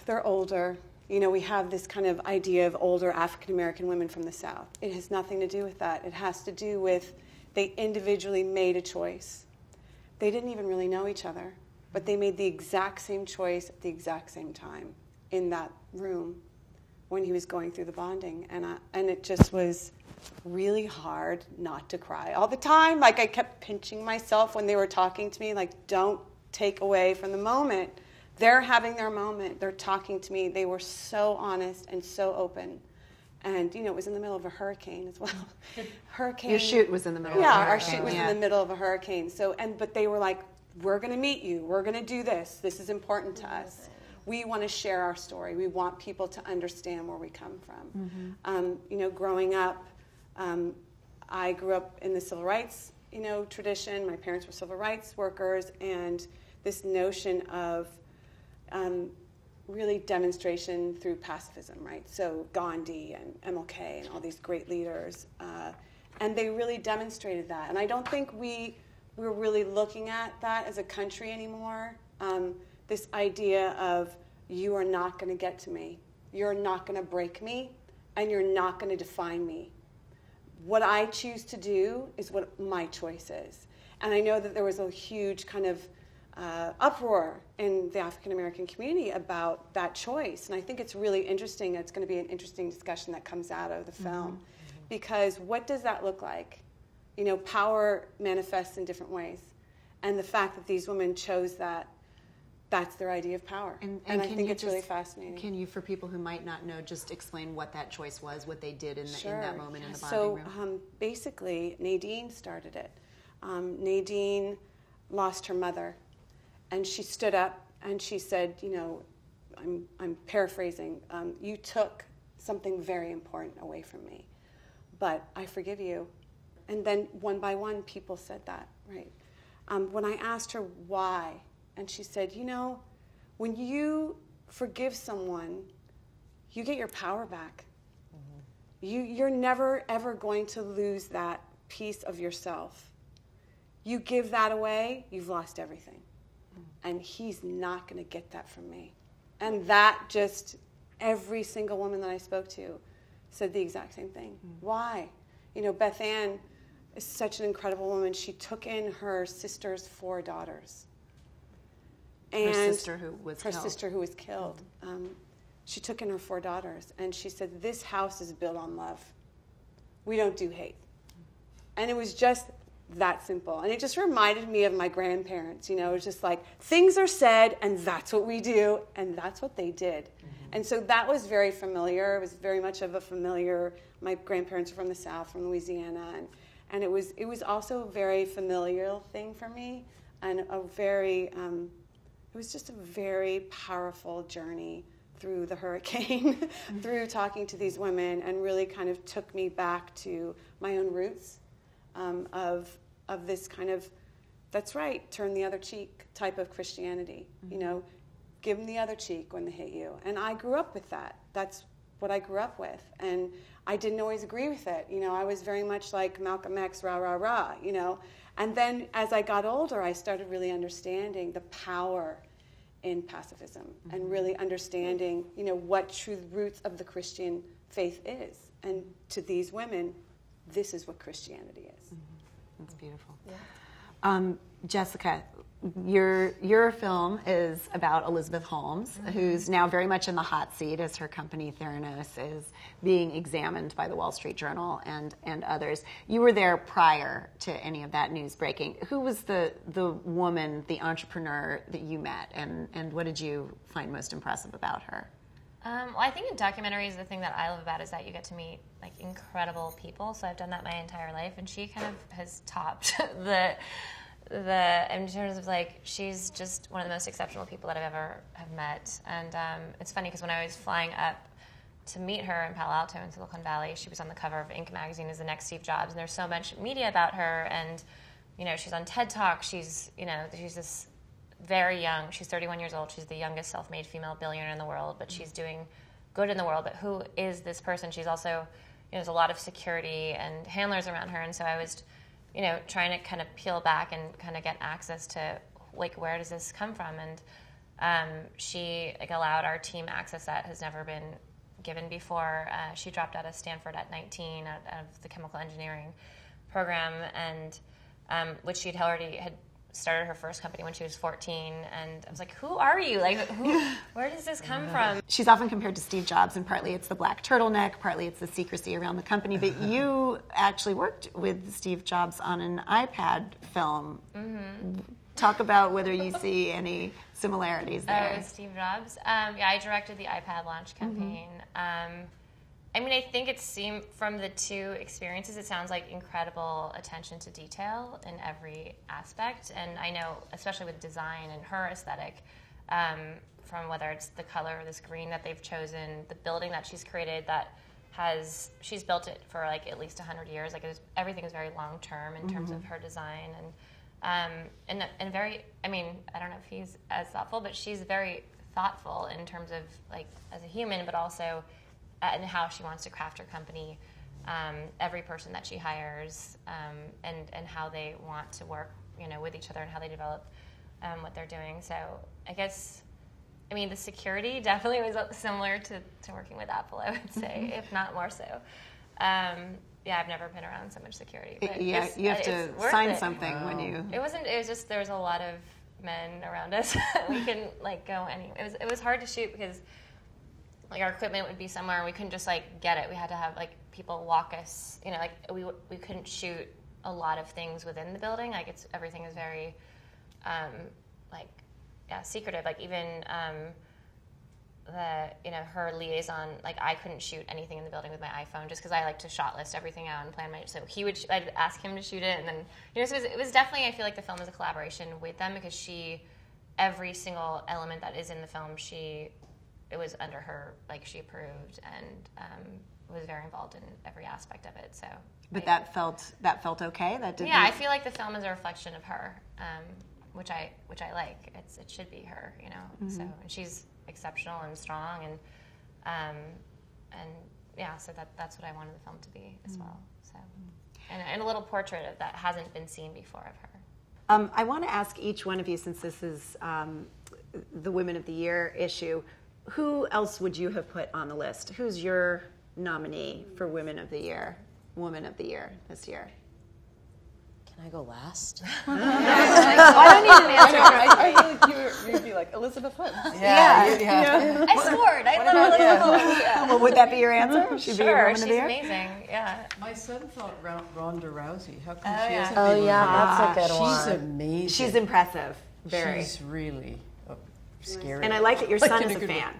they're older. You know, we have this kind of idea of older African-American women from the South. It has nothing to do with that. It has to do with they individually made a choice. They didn't even really know each other, but they made the exact same choice at the exact same time in that room when he was going through the bonding. And it just was really hard not to cry all the time. Like, I kept pinching myself when they were talking to me, like, don't take away from the moment. They're having their moment. They're talking to me. They were so honest and so open. And, you know, it was in the middle of a hurricane as well. Hurricane. Your shoot was in the middle of a hurricane. hurricane. Yeah, our shoot was in the middle of a hurricane. But they were like, we're going to meet you. We're going to do this. This is important to us. We want to share our story. We want people to understand where we come from. You know, growing up, I grew up in the civil rights, you know, tradition. My parents were civil rights workers, and this notion of really demonstration through pacifism, right? So Gandhi and MLK and all these great leaders, and they really demonstrated that. And I don't think we're really looking at that as a country anymore. This idea of, you are not going to get to me, you're not going to break me, and you're not going to define me. What I choose to do is what my choice is. And I know that there was a huge kind of uproar in the African American community about that choice. And I think it's really interesting. It's going to be an interesting discussion that comes out of the film. Because what does that look like? You know, power manifests in different ways. And the fact that these women chose that, that's their idea of power. And I think it's really fascinating. Can you, for people who might not know, just explain what that choice was, what they did in that moment in the bonding room? So basically, Nadine started it. Nadine lost her mother. And she stood up and she said, you know, I'm paraphrasing, you took something very important away from me, but I forgive you. And then one by one, people said that, right? When I asked her why, and she said, you know, when you forgive someone, you get your power back. You're never, ever going to lose that piece of yourself. You give that away, you've lost everything. And he's not going to get that from me. And that just, every single woman that I spoke to said the exact same thing. Why? You know, Beth Ann is such an incredible woman. She took in her sister's 4 daughters. And her sister who was killed. She took in her 4 daughters, and she said, this house is built on love. We don't do hate. And it was just that simple. And it just reminded me of my grandparents. You know, it was just like, things are said, and that's what we do, and that's what they did. And so that was very familiar. It was very much of a familiar, my grandparents are from the South, from Louisiana, and it was also a very familial thing for me, and a very, it was just a very powerful journey through the hurricane, through talking to these women, and really kind of took me back to my own roots. Of this kind of, that's right, turn the other cheek type of Christianity. You know, give them the other cheek when they hit you. And I grew up with that. That's what I grew up with. And I didn't always agree with it. You know, I was very much like Malcolm X, rah, rah, rah, you know. And then as I got older, I started really understanding the power in pacifism and really understanding, you know, what true roots of the Christian faith is. And to these women, this is what Christianity is. That's beautiful. Yeah. Jessica, your film is about Elizabeth Holmes, who's now very much in the hot seat as her company Theranos is being examined by the Wall Street Journal and others. You were there prior to any of that news breaking. Who was the woman, the entrepreneur that you met, and what did you find most impressive about her? Well, I think in documentaries, the thing that I love about is that you get to meet like incredible people. So I've done that my entire life, and she kind of has topped the in terms of like, she's just one of the most exceptional people that I've ever have met. And it's funny because when I was flying up to meet her in Palo Alto in Silicon Valley, she was on the cover of Inc. magazine as the next Steve Jobs, and there's so much media about her. And you know, she's on TED Talk. She's this very young. She's 31 years old. She's the youngest self-made female billionaire in the world, but she's doing good in the world. But who is this person? She's also, there's a lot of security and handlers around her, and so I was, trying to kind of peel back and kind of get access to, like, where does this come from? And she allowed our team access that has never been given before. She dropped out of Stanford at 19 out of the chemical engineering program, and which she'd already had started her first company when she was 14. And I was like, who are you? Like, where does this come from? She's often compared to Steve Jobs, and partly it's the black turtleneck, partly it's the secrecy around the company. But you actually worked with Steve Jobs on an iPad film. Talk about whether you see any similarities there. With Steve Jobs? I directed the iPad launch campaign. I think it seemed from the two experiences, it sounds like incredible attention to detail in every aspect. And I know, especially with design and her aesthetic, from whether it's the color of this green that they've chosen, the building that she's created that she's built it for like at least 100 years. Like everything is very long term in terms of her design. And very, I don't know if he's as thoughtful, but she's very thoughtful in terms of like as a human, but also and how she wants to craft her company, every person that she hires, and how they want to work, with each other and how they develop what they're doing. So I guess, the security definitely was similar to working with Apple, I would say, if not more so. I've never been around so much security. But you have to sign something when you. It was just there was a lot of men around us. We couldn't go anywhere. It was hard to shoot because. Like our equipment would be somewhere and we couldn't just get it. We had to have people walk us. We couldn't shoot a lot of things within the building. Everything is very, secretive. Even her liaison. I couldn't shoot anything in the building with my iPhone just because I like to shot list everything out and plan my. So I'd ask him to shoot it, and then so it was definitely. I feel like the film is a collaboration with them because every single element that is in the film, it was under her, she approved and was very involved in every aspect of it. So, but that felt okay. That didn't. Yeah, I feel like the film is a reflection of her, which I like. It should be her, So and she's exceptional and strong, and so that's what I wanted the film to be as well. So, and a little portrait that hasn't been seen before of her. I want to ask each one of you, since this is the Women of the Year issue. Who else would you have put on the list? Who's your nominee for Woman of the Year this year? Can I go last? I don't need an answer. I really, you'd be like Elizabeth Hunt. Yeah. I scored. I love Elizabeth Hunt. Well, would that be your answer? She'd be your Woman she's of the Year? amazing. Yeah. My son thought Ronda Rousey. How come she hasn't Oh been yeah, that's a good one. She's amazing. She's impressive. Very. She's really scary. And I like that your son is a fan.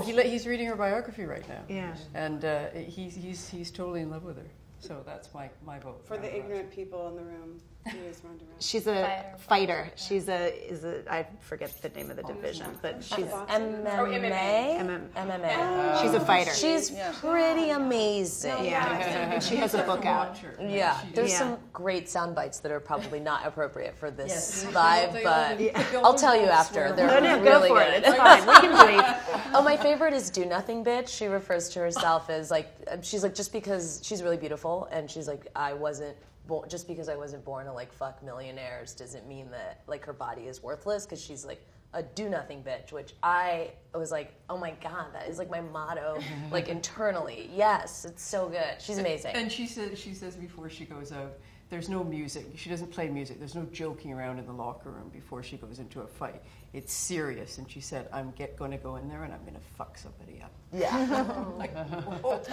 He's reading her biography right now. Yeah. And he's totally in love with her. So that's my vote. For the ignorant people in the room, who is Ronda Rousey? She's a fighter. She's I forget the name of the division, but she's MMA. She's a fighter. She's pretty amazing. Yeah. She has a book out. Yeah. There's some great sound bites that are probably not appropriate for this live, but I'll tell you after. They're really go for good. it. It's fine. We can bleep. Oh, my favorite is Do Nothing Bitch. She refers to herself as she's just because she's really beautiful, and she's just because I wasn't born to fuck millionaires doesn't mean that her body is worthless, because she's a do nothing bitch, which I was oh my god, that is my motto internally. Yes, it's so good. She's amazing. And she says before she goes out, there's no music. She doesn't play music. There's no joking around in the locker room before she goes into a fight. It's serious. And she said, I'm going to go in there and I'm going to fuck somebody up. Yeah.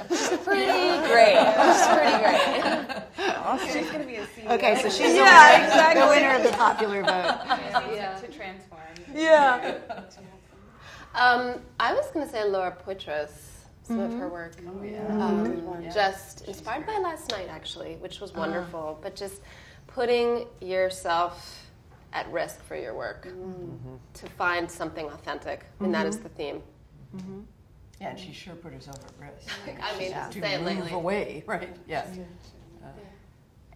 She's pretty great. She's pretty great. Awesome. She's going to be a CEO. Okay, so she's the winner of the popular vote. To transform. Yeah. I was going to say Laura Poitras. Some of her work. Oh, yeah. Just inspired by Last Night, actually, which was wonderful. But just putting yourself at risk for your work to find something authentic, and that is the theme. Yeah, and she sure put herself at risk. To move away, right? Yes.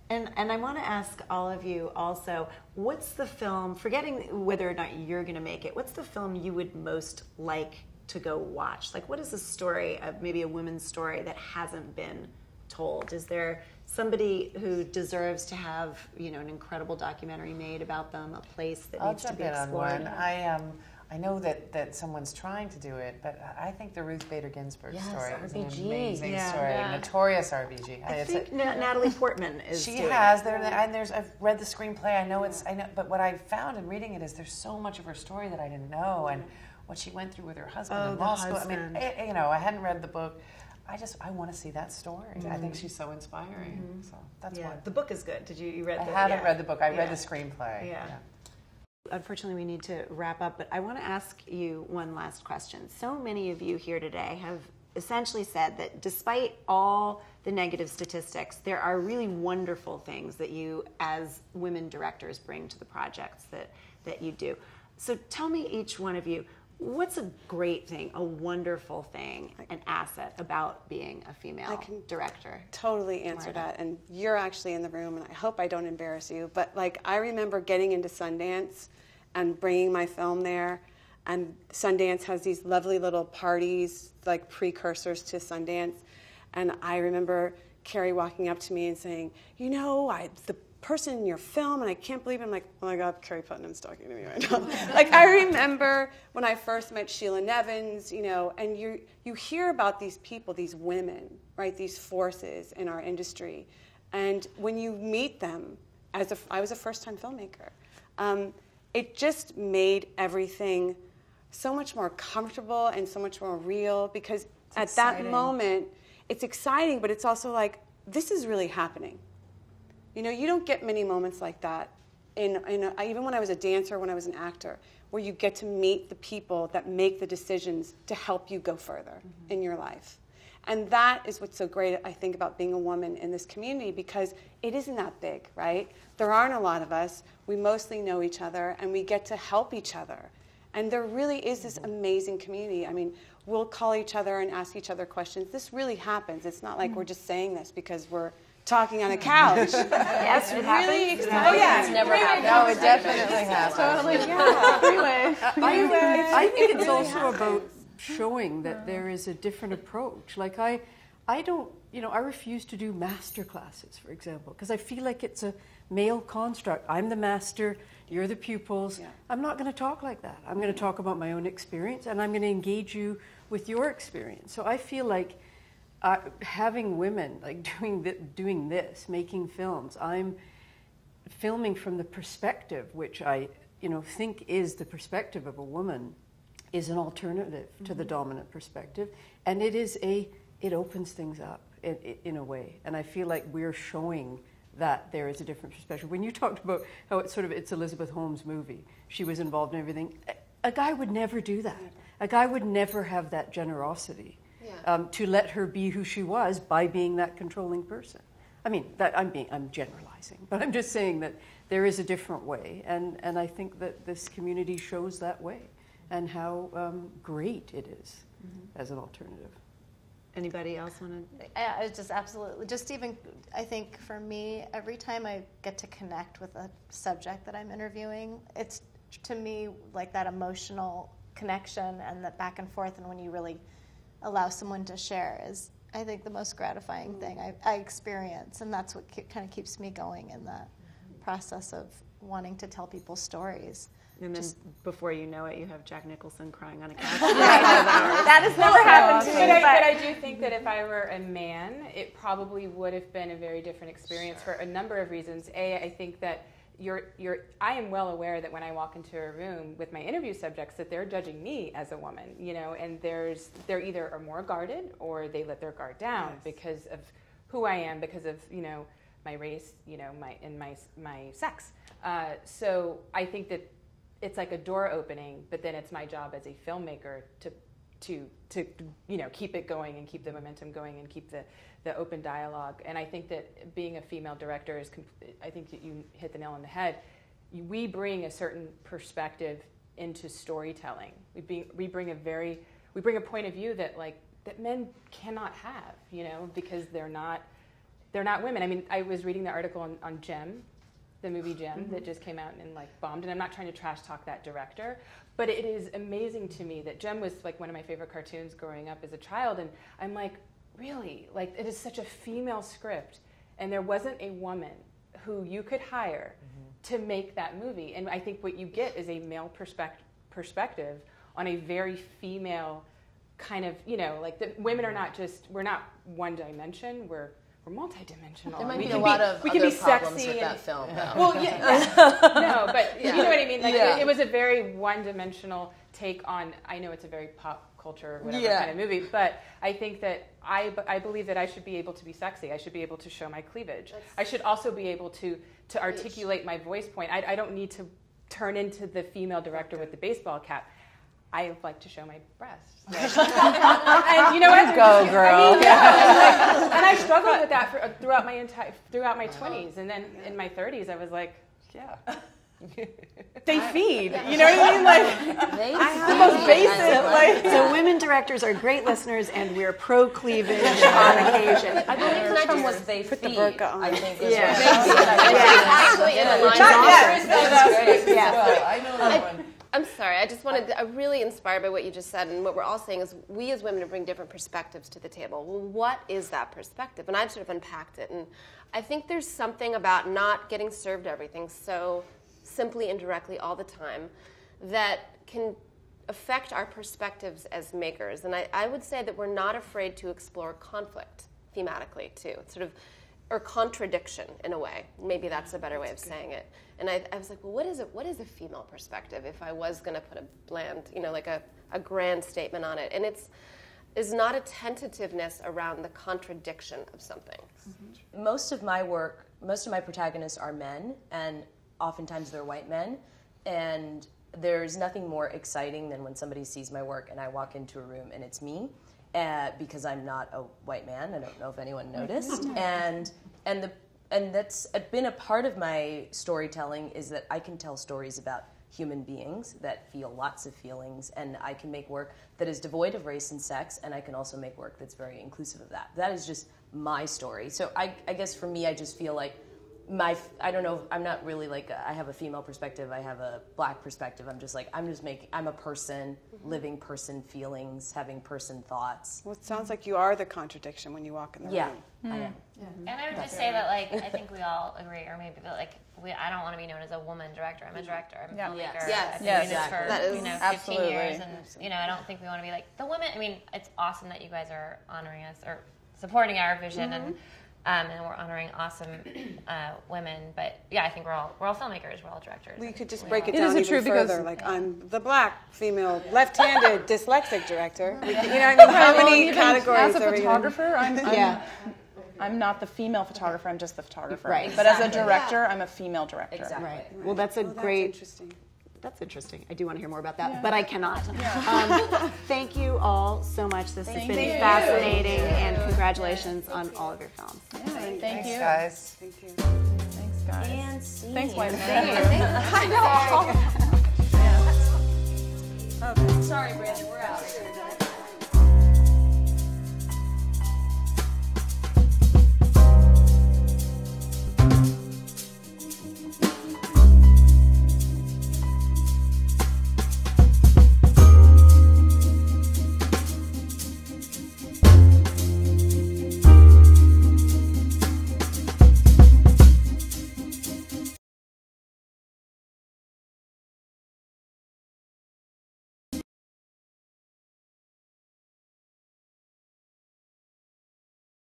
And I want to ask all of you also, what's the film, forgetting whether or not you're going to make it, what's the film you would most like to go watch? What is the story of maybe a women's story that hasn't been told? Is there somebody who deserves to have, you know, an incredible documentary made about them, a place that needs to be explored? I'll jump in on one. I know that someone's trying to do it, but I think the Ruth Bader Ginsburg story is an amazing story. Notorious RBG. I think Natalie Portman is. She has there, and I've read the screenplay. I know, but what I found in reading it is there's so much of her story that I didn't know, and what she went through with her husband in law school. I mean, you know, I hadn't read the book. I want to see that story. I think she's so inspiring. So that's one. The book is good. Did you read? I haven't read the book. I read the screenplay. Yeah. Unfortunately, we need to wrap up, but I want to ask you one last question. So many of you here today have essentially said that despite all the negative statistics, there are really wonderful things that you, as women directors, bring to the projects that you do. So tell me, each one of you, what's a great thing, a wonderful thing, an asset about being a female director? Totally answer that, and you're actually in the room, and I hope I don't embarrass you, but like I remember getting into Sundance and bringing my film there, and Sundance has these lovely little parties, like precursors to Sundance, and I remember Carrie walking up to me and saying, you know, the person in your film, and I can't believe it. I'm like, oh my God, Carrie Putnam's talking to me right now. Like, I remember when I first met Sheila Nevins, you know, and you hear about these people, these women, right, these forces in our industry, and when you meet them, I was a first-time filmmaker, it just made everything so much more comfortable and so much more real, because at that moment, it's exciting, but it's also like, this is really happening. You know, you don't get many moments like that, even when I was a dancer, when I was an actor, where you get to meet the people that make the decisions to help you go further in your life. And that is what's so great, I think, about being a woman in this community, because it isn't that big, right? There aren't a lot of us. We mostly know each other, and we get to help each other. And there really is this amazing community. I mean, we'll call each other and ask each other questions. This really happens. It's not like we're just saying this because we're talking on a couch. Yes, it really happens. exciting. Oh, yeah. It's never happened. No, it definitely happens. Totally, yeah. Freeway. I think it's also about showing that there is a different approach. Like I don't, you know, I refuse to do master classes, for example, because I feel like it's a male construct. I'm the master, you're the pupils. Yeah. I'm not going to talk like that. I'm going to talk about my own experience, and I'm going to engage you with your experience. So I feel like having women like doing this, making films, I'm filming from the perspective which I, you know, think is the perspective of a woman, is an alternative to the dominant perspective, and it opens things up in a way. And I feel like we're showing that there is a different perspective. When you talked about how it's Elizabeth Holmes' movie, she was involved in everything. A guy would never do that. A guy would never have that generosity to let her be who she was by being that controlling person. I mean, I'm generalizing, but I'm just saying that there is a different way, and I think that this community shows that way, and how great it is as an alternative. Anybody else want to? I just absolutely, just even, I think for me, every time I get to connect with a subject that I'm interviewing, it's to me like that emotional connection and that back and forth, and when you really allow someone to share is, I think, the most gratifying thing I experience, and that's what kind of keeps me going in that process of wanting to tell people's stories. And then before you know it, you have Jack Nicholson crying on a couch. That has never happened to me. But I do think that if I were a man, it probably would have been a very different experience for a number of reasons. I think that I am well aware that when I walk into a room with my interview subjects, that they're judging me as a woman, you know, and they're either are more guarded or they let their guard down because of who I am, because of, you know, my race, you know, my sex. So I think that it's like a door opening, but then it's my job as a filmmaker to you know, keep it going and keep the momentum going and keep the open dialogue. And I think that being a female director is, I think that you hit the nail on the head. We bring a certain perspective into storytelling. We bring a point of view that men cannot have, you know, because they're not women. I mean, I was reading the article on Gem, the movie Gem, that just came out and bombed, and I'm not trying to trash talk that director, but it is amazing to me that Gem was like one of my favorite cartoons growing up as a child, and I'm like, really, like, it is such a female script, and there wasn't a woman who you could hire to make that movie. And I think what you get is a male perspective on a very female kind of, you know, like, the women are not just, we're not one dimension, we're multidimensional. There might be a lot of we other can be problems sexy with that film, though. Well, no, but you know what I mean? Like, it was a very one-dimensional take on, I know it's a very pop culture, whatever kind of movie, but I think that I believe that I should be able to be sexy. I should be able to show my cleavage. I should also be able to articulate my voice point. I don't need to turn into the female director with the baseball cap. I like to show my breasts. And you know what? Go, girl. I mean, and I struggled with that throughout my 20s, and then in my 30s, I was like, they feed. You know what I mean? Like, the most basic. Like, so women directors are great listeners, and we're pro cleavage on occasion. I believe the term was they Put feed. the burqa on. I think was Actually, in the line. I know that one. I'm sorry. I'm really inspired by what you just said, and what we're all saying is we as women bring different perspectives to the table. Well, what is that perspective? And I've sort of unpacked it, and I think there's something about not getting served everything so simply and directly all the time that can affect our perspectives as makers. And I would say that we're not afraid to explore conflict thematically too. It's sort of, or contradiction in a way. Maybe that's a better way of saying it. And I was like, well, what is a female perspective if I was going to put a bland, you know, like a grand statement on it? And it's not a tentativeness around the contradiction of something. Most of my work, most of my protagonists are men, and oftentimes they're white men. And there's nothing more exciting than when somebody sees my work and I walk into a room and it's me, because I'm not a white man. I don't know if anyone noticed. And that's been a part of my storytelling, is that I can tell stories about human beings that feel lots of feelings, and I can make work that is devoid of race and sex, and I can also make work that's very inclusive of that. That is just my story. So I guess for me, I just feel like I don't know, I'm not really like, I have a female perspective, I have a black perspective. I'm a person, living person feelings, having person thoughts. Well, it sounds like you are the contradiction when you walk in the room. I am. And I would just say that, like, I think we all agree, or maybe that, like, I don't want to be known as a woman director. I'm a director. I'm a filmmaker. I've been doing this for 15 years, and I don't think we want to be like the women. I mean, it's awesome that you guys are honoring us or supporting our vision, and we're honoring awesome women. But yeah, I think we're all filmmakers. We're all directors. We could just break it down even further. Like, I'm the black female left-handed dyslexic director. You know what I mean? How many categories as a are we in? photographer, I'm not the female photographer, I'm just the photographer. Right. But as a director, I'm a female director. Exactly. Right. Well, that's great. Interesting. That's interesting. I do want to hear more about that, but I cannot. Thank you all so much. This has been fascinating, and congratulations on all of your films. Thank you. Guys. Thank you. Thanks, guys. And see. Thanks, White I know. Sorry, Brandon, we're out.